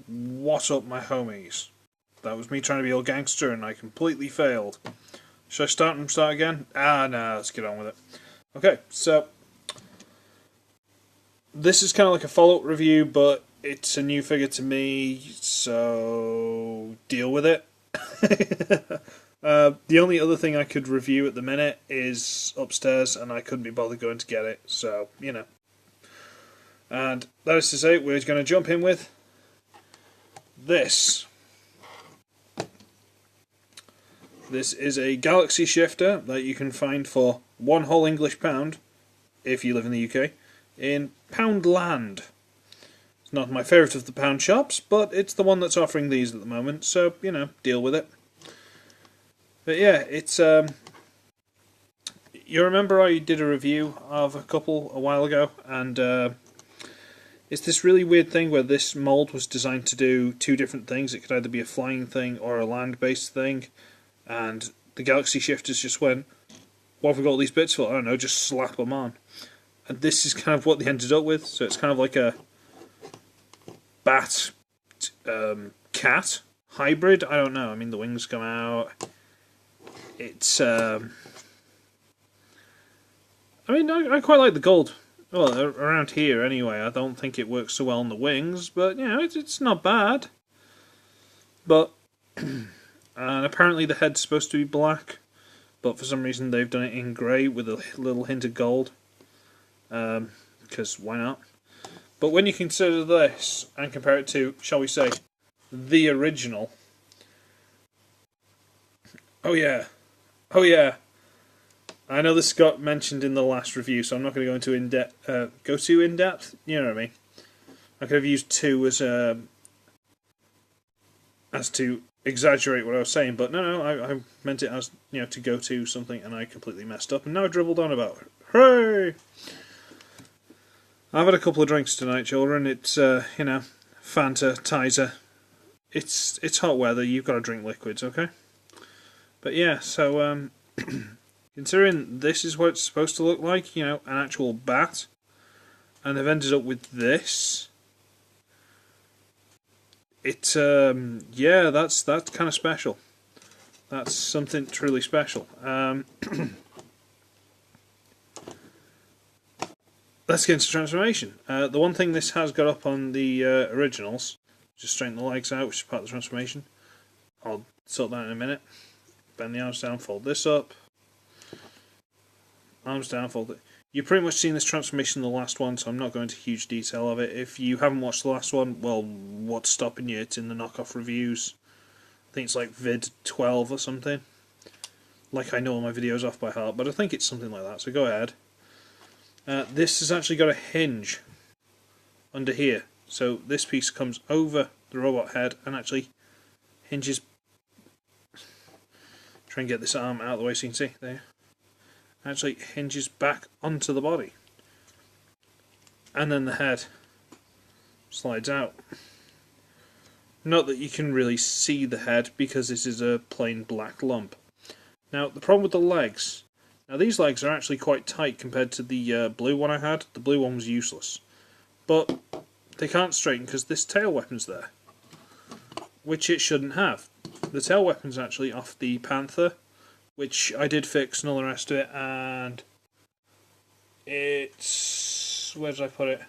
What up, my homies? That was me trying to be all gangster and I completely failed. Should I start and start again? No, let's get on with it. Okay, so this is kind of like a follow-up review, but it's a new figure to me, so deal with it. The only other thing I could review at the minute is upstairs, and I couldn't be bothered going to get it, so, you know. And that is to say, we're going to jump in with this. This is a Galaxy shifter that you can find for one whole English pound, if you live in the UK, in PoundLand. It's not my favourite of the pound shops, but it's the one that's offering these at the moment, so, you know, deal with it. But yeah, it's, you remember I did a review of a couple a while ago, and it's this really weird thing where this mould was designed to do two different things. It could either be a flying thing or a land-based thing, and the Galaxy shifters just went, what have we got all these bits for? I don't know, just slap them on. And this is kind of what they ended up with, so it's kind of like a bat cat hybrid. I don't know, I mean the wings come out. It's I mean I quite like the gold. Well, around here anyway. I don't think it works so well on the wings, but you know it's not bad. But and apparently the head's supposed to be black, but for some reason they've done it in grey with a little hint of gold. Because why not? But when you consider this and compare it to, shall we say, the original. Oh yeah. I know this got mentioned in the last review, so I'm not going to go into in-depth. You know what I mean? I could have used two as to exaggerate what I was saying, but no, I meant it as, you know, to go to something, and I completely messed up, and now I dribbled on about it. Hooray! I've had a couple of drinks tonight, children. It's you know, Fanta, Tizer. It's hot weather. You've got to drink liquids, okay? But yeah, so considering this is what it's supposed to look like, you know, an actual bat, and they've ended up with this. It's yeah, that's kind of special. That's something truly special. Let's get into transformation. The one thing this has got up on the originals, just straighten the legs out, which is part of the transformation. I'll sort that in a minute. Bend the arms down, fold this up. Arms down, fold it. You've pretty much seen this transformation in the last one, so I'm not going into huge detail of it. If you haven't watched the last one, well, what's stopping you? It's in the knockoff reviews. I think it's like vid 12 or something. Like I know all my videos off by heart, but I think it's something like that, so go ahead. This has actually got a hinge under here. So this piece comes over the robot head and actually hinges. Try and get this arm out of the way so you can see. There. Actually hinges back onto the body. And then the head slides out. Not that you can really see the head because this is a plain black lump. Now the problem with the legs. Now these legs are actually quite tight compared to the blue one I had. The blue one was useless. But they can't straighten because this tail weapon's there. Which it shouldn't have. The tail weapon's actually off the Panther, which I did fix and all the rest of it, and it's... where did I put it?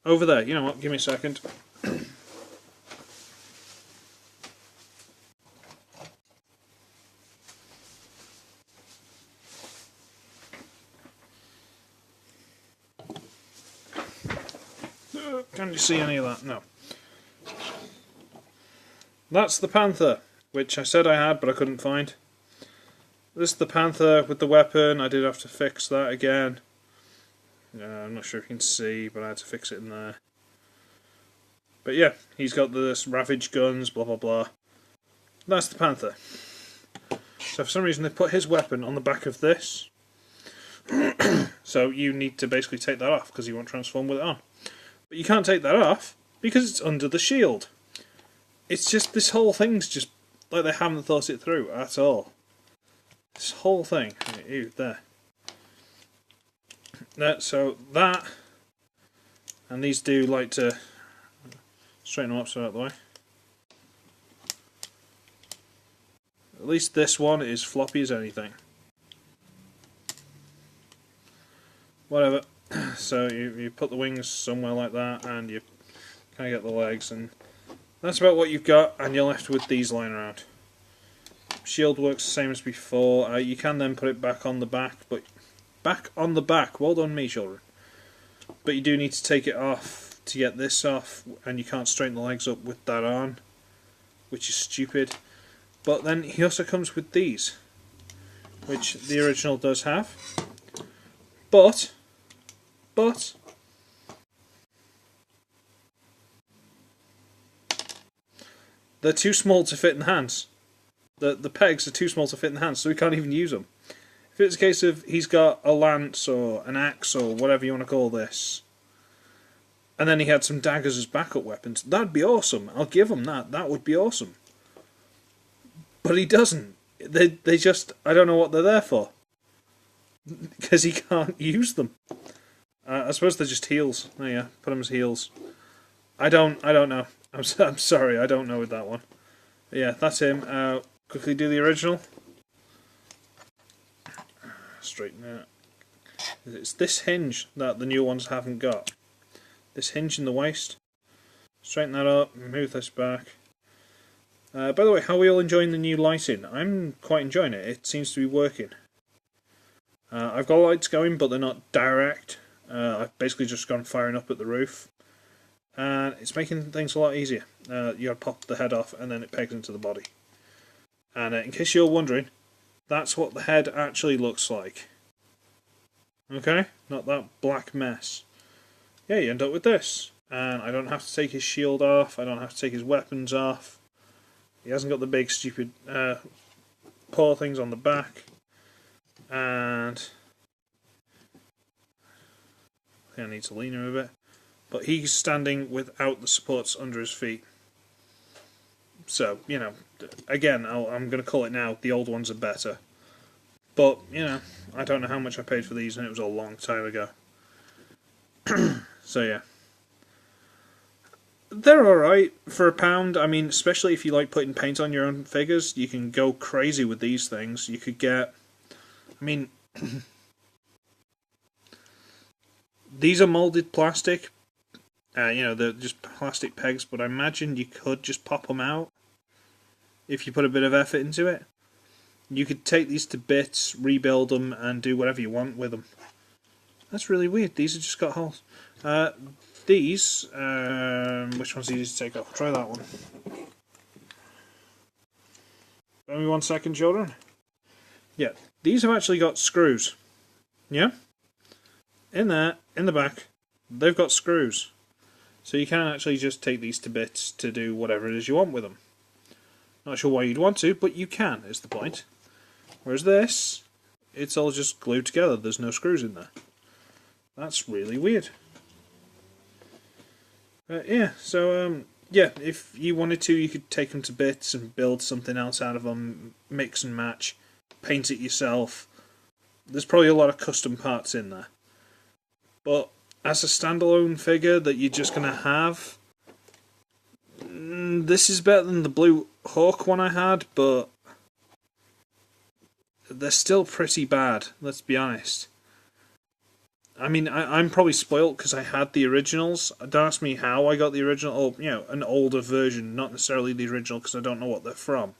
Over there. You know what, give me a second. Can you see any of that? No. That's the Panther, which I said I had, but I couldn't find. This is the Panther with the weapon. I did have to fix that again. I'm not sure if you can see, but I had to fix it in there. But yeah, he's got this Ravage guns, blah blah blah. That's the Panther. So for some reason they put his weapon on the back of this. So you need to basically take that off because you won't transform with it on. But you can't take that off because it's under the shield. It's just, this whole thing's just like they haven't thought it through at all. This whole thing. Ew, there. So that, and these do like to Straighten them up so out of the way. At least this one is floppy as anything. Whatever. So you put the wings somewhere like that, and you kind of get the legs, and that's about what you've got, and you're left with these lying around. Shield works the same as before. You can then put it back on the back, but back on the back. Well done, me, children. But you do need to take it off to get this off, and you can't straighten the legs up with that on, which is stupid. But then he also comes with these, which the original does have. But they're too small to fit in the hands. The pegs are too small to fit in the hands, so we can't even use them. If it's a case of he's got a lance or an axe or whatever you want to call this, and then he had some daggers as backup weapons, that'd be awesome. I'll give him that. That would be awesome. But he doesn't. They just, I don't know what they're there for. Because he can't use them. I suppose they're just heals. Oh yeah, put them as heals. I don't know. I'm sorry, I don't know with that one. But yeah, that's him. Quickly do the original. Straighten it. It's this hinge that the new ones haven't got. This hinge in the waist. Straighten that up, move this back. By the way, how are we all enjoying the new lighting? I'm quite enjoying it. It seems to be working. I've got lights going, but they're not direct. I've basically just gone firing up at the roof. And it's making things a lot easier. You gotta pop the head off and then it pegs into the body. And in case you're wondering, that's what the head actually looks like. Okay? Not that black mess. Yeah, you end up with this. And I don't have to take his shield off, I don't have to take his weapons off. He hasn't got the big stupid paw things on the back. And I think I need to lean him a bit. But he's standing without the supports under his feet. So, you know, again, I'm going to call it now, the old ones are better. But, you know, I don't know how much I paid for these, and it was a long time ago. So, yeah. They're alright for £1. I mean, especially if you like putting paint on your own figures, you can go crazy with these things. You could get... I mean... these are moulded plastic. You know, they're just plastic pegs, but I imagine you could just pop them out if you put a bit of effort into it. You could take these to bits, rebuild them, and do whatever you want with them. That's really weird. These have just got holes. These, which one's easy to take off? Try that one. Give me 1 second, children. Yeah, these have actually got screws. Yeah? In there, in the back, they've got screws. So you can actually just take these to bits to do whatever it is you want with them. Not sure why you'd want to, but you can, is the point. Whereas this, it's all just glued together, there's no screws in there. That's really weird. Yeah, so, yeah, if you wanted to, you could take them to bits and build something else out of them, mix and match, paint it yourself. There's probably a lot of custom parts in there. But as a standalone figure that you're just going to have, this is better than the Blue Hawk one I had, but they're still pretty bad, let's be honest. I mean, I'm probably spoilt because I had the originals. Don't ask me how I got the original, or, you know, an older version, not necessarily the original because I don't know what they're from.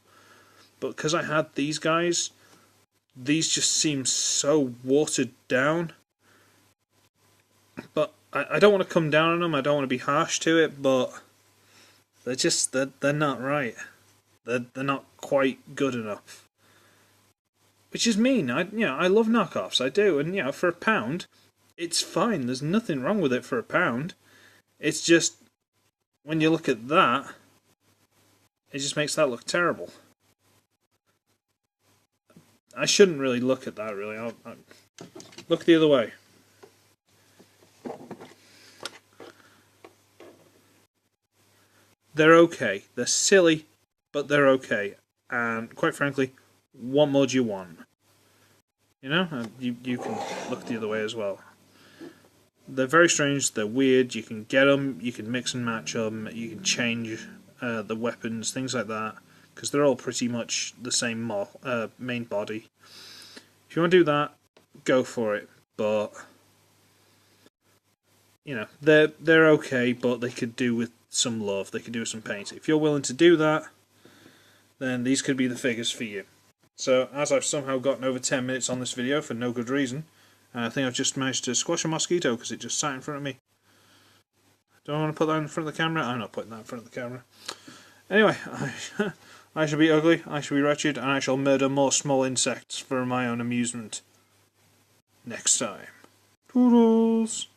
But because I had these guys, these just seem so watered down. But I don't want to come down on them, I don't want to be harsh to it, but they're just, they're not right. They're not quite good enough. Which is mean. I love knockoffs, I do, and, you know, for £1, it's fine, there's nothing wrong with it for £1. It's just, when you look at that, it just makes that look terrible. I shouldn't really look at that, really. I'll look the other way. They're okay. They're silly, but they're okay. And quite frankly, what more do you want? You know, you can look the other way as well. They're very strange, they're weird, you can get them, you can mix and match them, you can change the weapons, things like that, because they're all pretty much the same main body. If you want to do that, go for it, but you know, they're okay, but they could do with some love, they could do with some paint. If you're willing to do that, then these could be the figures for you. So, as I've somehow gotten over 10 minutes on this video for no good reason, I think I've just managed to squash a mosquito because it just sat in front of me. Do I want to put that in front of the camera? I'm not putting that in front of the camera. Anyway, I shall be ugly, I shall be wretched, and I shall murder more small insects for my own amusement next time. Toodles!